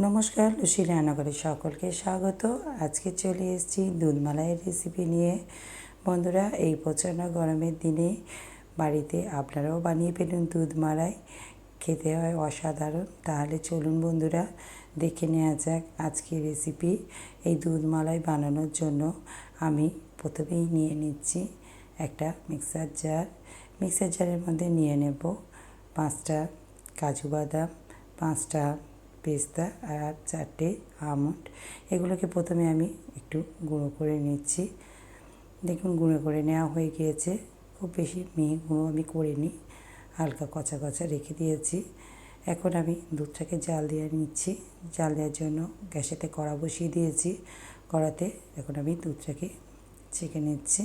নমস্কার, লুসি রান্নাঘরে সকলকে স্বাগত। আজকে চলে এসেছি দুধ মালাইয়ের রেসিপি নিয়ে। বন্ধুরা, এই প্রচণ্ড গরমের দিনে বাড়িতে আপনারাও বানিয়ে ফেলুন দুধ মালাই। খেতে হয় অসাধারণ। তাহলে চলুন বন্ধুরা, দেখে নেওয়া যাক আজকের রেসিপি। এই দুধ মালাই বানানোর জন্য আমি প্রথমেই নিয়ে নিচ্ছি একটা মিক্সার জার। মিক্সার জারের মধ্যে নিয়ে নেব 5টা কাজু বাদাম, 5টা পেস্তা আর 4টে আমন্ড। এগুলোকে প্রথমে আমি একটু গুঁড়ো করে নিচ্ছি। দেখুন, গুঁড়ো করে নেওয়া হয়ে গিয়েছে। খুব বেশি মিহি গুঁড়ো আমি করিনি, হালকা কচা কচা রেখে দিয়েছি। এখন আমি দুধটাকে জাল দিয়ে নিচ্ছি। জাল দেওয়ার জন্য গ্যাসেতে কড়া বসিয়ে দিয়েছি। কড়াতে এখন আমি দুধটাকে ছেঁকে নিচ্ছি।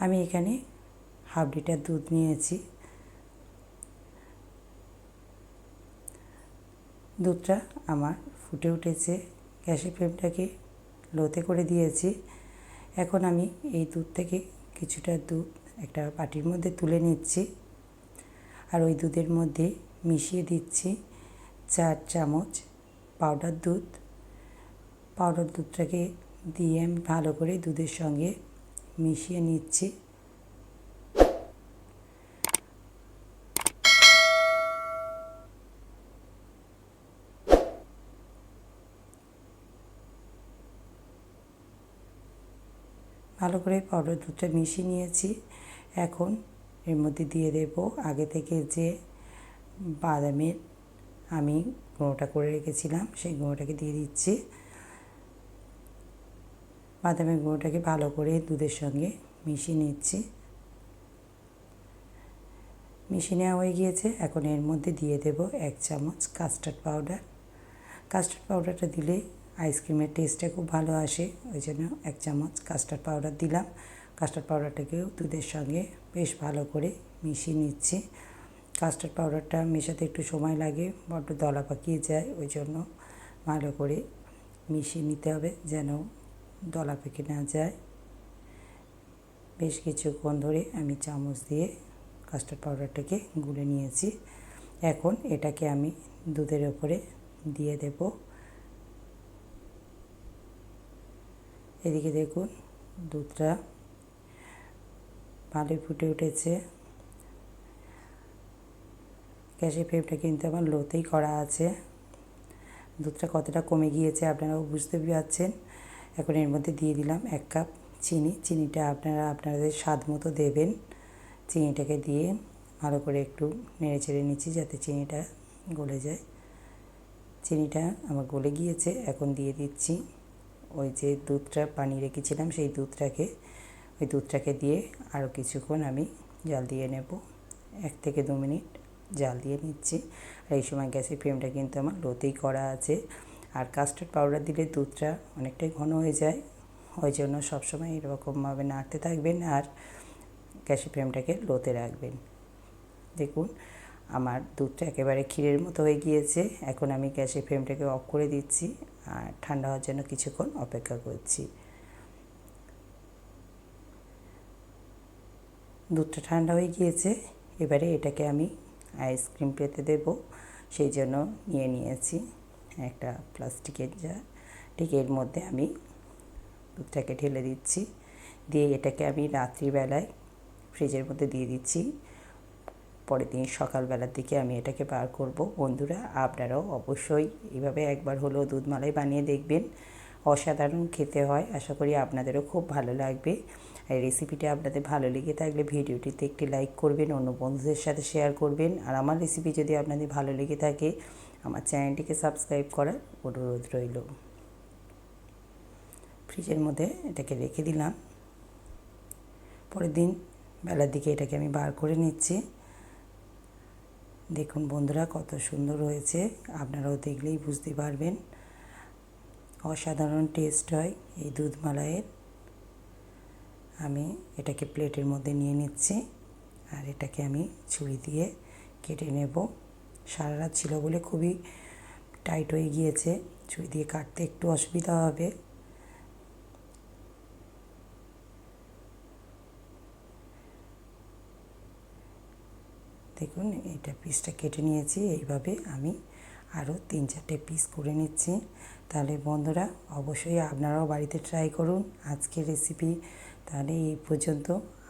আমি এখানে হাফ লিটার দুধ নিয়েছি। দুধটা আমার ফুটে উঠেছে। গ্যাসের ফ্লেমটাকে লোতে করে দিয়েছি। এখন আমি এই দুধ থেকে কিছুটা দুধ একটা বাটির মধ্যে তুলে নিচ্ছি। আর ওই দুধের মধ্যে মিশিয়ে দিচ্ছি 4 চামচ পাউডার দুধ। পাউডার দুধটাকে দিয়ে আমি ভালো করে দুধের সঙ্গে মিশিয়ে নিচ্ছি। ভালো করে পাউডার দুধটা মিশিয়ে নিয়েছি। এখন এর মধ্যে দিয়ে দেব আগে থেকে যে বাদামের আমি গুঁড়োটা করে রেখেছিলাম, সেই গুঁড়োটাকে দিয়ে দিচ্ছি। বাদামের গুঁড়োটাকে ভালো করে দুধের সঙ্গে মিশিয়ে নিচ্ছি। মিশিয়ে নেওয়া হয়ে গিয়েছে। এখন এর মধ্যে দিয়ে দেব 1 চামচ কাস্টার্ড পাউডার। কাস্টার্ড পাউডারটা দিলে আইসক্রিমের টেস্টটা খুব ভালো আসে, ওই জন্য 1 চামচ কাস্টার্ড পাউডার দিলাম। কাস্টার্ড পাউডারটাকেও দুধের সঙ্গে বেশ ভালো করে মিশিয়ে নিচ্ছি। কাস্টার্ড পাউডারটা মেশাতে একটু সময় লাগে, বড্ড দলা পাকিয়ে যায়, ওই জন্য ভালো করে মিশিয়ে নিতে হবে যেন দলা পেকে না যায়। বেশ কিছুক্ষণ ধরে আমি চামচ দিয়ে কাস্টার্ড পাউডারটাকে গুলে নিয়েছি। এখন এটাকে আমি দুধের ওপরে দিয়ে দেব। এদিকে দেখুন, দুধটা ভালোই ফুটে উঠেছে। গ্যাসের ফ্লেমটা কিন্তু আমার লোতেই করা আছে। দুধটা কতটা কমে গিয়েছে আপনারাও বুঝতে পারছেন। এখন এর মধ্যে দিয়ে দিলাম 1 কাপ চিনি। চিনিটা আপনারা আপনাদের স্বাদ মতো দেবেন। চিনিটাকে দিয়ে ভালো করে একটু নেড়ে চেড়ে নিচ্ছি যাতে চিনিটা গলে যায়। চিনিটা আমার গলে গিয়েছে। এখন দিয়ে দিচ্ছি ওই যে দুধটা বানিয়ে রেখেছিলাম, সেই দুধটাকে দিয়ে আরও কিছুক্ষণ আমি জাল দিয়ে নেব। 1 থেকে 2 মিনিট জাল দিয়ে নিচ্ছি। আর এই সময় গ্যাসের ফ্লেমটা কিন্তু আমার লোতেই করা আছে। আর কাস্টার্ড পাউডার দিলে দুধটা অনেকটাই ঘন হয়ে যায়, ওই জন্য সবসময় এরকমভাবে নাড়তে থাকবেন আর গ্যাসের ফ্লেমটাকে লোতে রাখবেন। দেখুন, আমার দুধটা একেবারে ক্ষীরের মতো হয়ে গিয়েছে। এখন আমি গ্যাসের ফ্লেমটাকে অফ করে দিচ্ছি আর ঠান্ডা হওয়ার জন্য কিছুক্ষণ অপেক্ষা করছি। দুধটা ঠান্ডা হয়ে গিয়েছে। এবারে এটাকে আমি আইসক্রিম পেতে দেব, সেই জন্য নিয়ে নিয়েছি একটা প্লাস্টিকের জার। ঠিক এর মধ্যে আমি দুধটাকে ঢেলে দিচ্ছি। দিয়ে এটাকে আমি রাত্রিবেলায় ফ্রিজের মধ্যে দিয়ে দিচ্ছি। পরের দিন সকালবেলার দিকে আমি এটাকে বার করব। বন্ধুরা, আপনারাও অবশ্যই এইভাবে একবার হলেও দুধ মালাই বানিয়ে দেখবেন। অসাধারণ খেতে হয়। আশা করি আপনাদেরও খুব ভালো লাগবে। এই রেসিপিটা আপনাদের ভালো লেগে থাকলে ভিডিওটিতে একটি লাইক করবেন, অন্য বন্ধুদের সাথে শেয়ার করবেন। আর আমার রেসিপি যদি আপনাদের ভালো লেগে থাকে, আমার চ্যানেলটিকে সাবস্ক্রাইব করার অনুরোধ রইল। ফ্রিজের মধ্যে এটাকে রেখে দিলাম। পরের দিন বেলার দিকে এটাকে আমি বার করে নিচ্ছি। দেখুন বন্ধুরা, কত সুন্দর হয়েছে। আপনারাও দেখলেই বুঝতে পারবেন। অসাধারণ টেস্ট হয় এই দুধ মালাইয়ের। আমি এটাকে প্লেটের মধ্যে নিয়ে নিচ্ছি আর এটাকে আমি ছুরি দিয়ে কেটে নেব। সারা রাত ছিল বলে খুবই টাইট হয়ে গিয়েছে, ছুরি দিয়ে কাটতে একটু অসুবিধা হবে। দেখুন, এটা পিসটা কেটে নিয়েছি। এইভাবে আমি আরও 3-4টে পিস করে নিচ্ছি। তাহলে বন্ধুরা অবশ্যই আপনারাও বাড়িতে ট্রাই করুন আজকের রেসিপি। তাহলে এই পর্যন্ত,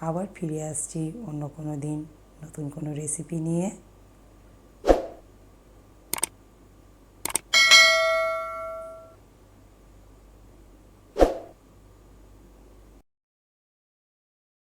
আবার ফিরে আসছি অন্য কোনো দিন নতুন কোনো রেসিপি নিয়ে।